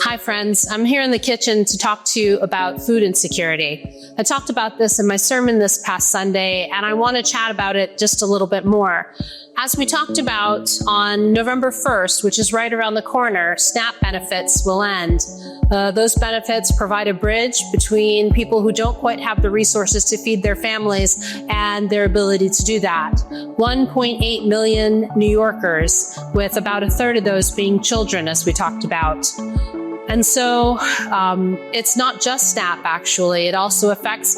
Hi friends, I'm here in the kitchen to talk to you about food insecurity. I talked about this in my sermon this past Sunday, and I want to chat about it just a little bit more. As we talked about on November 1st, which is right around the corner, SNAP benefits will end. Those benefits provide a bridge between people who don't quite have the resources to feed their families and their ability to do that. 1.8 million New Yorkers, with about a third of those being children, as we talked about. And so it's not just SNAP, actually. It also affects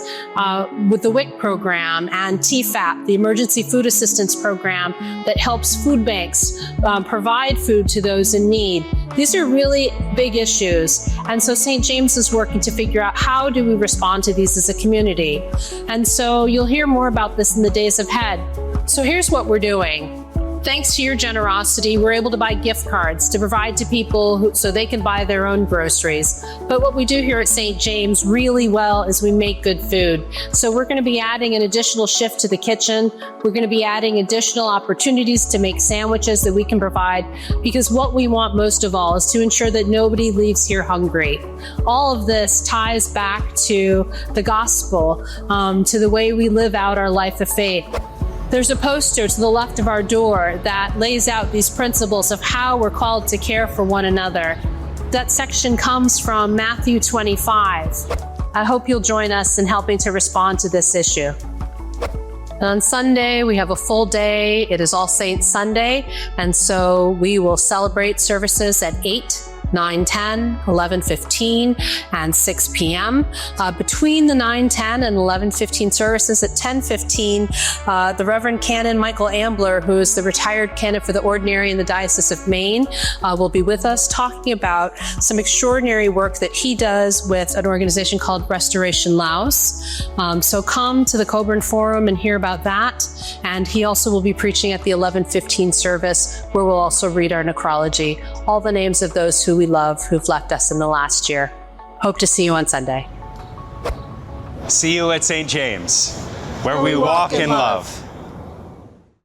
with the WIC program and TFAP, the Emergency Food Assistance Program that helps food banks provide food to those in need. These are really big issues. And so St. James is working to figure out how do we respond to these as a community. And so you'll hear more about this in the days ahead. So here's what we're doing. Thanks to your generosity, we're able to buy gift cards to provide to people so they can buy their own groceries. But what we do here at St. James really well is we make good food. So we're going to be adding an additional shift to the kitchen. We're going to be adding additional opportunities to make sandwiches that we can provide, because what we want most of all is to ensure that nobody leaves here hungry. All of this ties back to the gospel, to the way we live out our life of faith. There's a poster to the left of our door that lays out these principles of how we're called to care for one another. That section comes from Matthew 25. I hope you'll join us in helping to respond to this issue. On Sunday, we have a full day. It is All Saints Sunday, and so we will celebrate services at 8, 9, 10, 11, 15, and 6 p.m. Between the 9, 10, and 11, 15 services at 10:15, the Reverend Canon Michael Ambler, who is the retired canon for the Ordinary in the Diocese of Maine, will be with us talking about some extraordinary work that he does with an organization called Restoration Laos. So come to the Coburn Forum and hear about that. And he also will be preaching at the 11:15 service, where we'll also read our necrology, all the names of those who we love who've left us in the last year. Hope to see you on Sunday. See you at St. James, where we walk in love.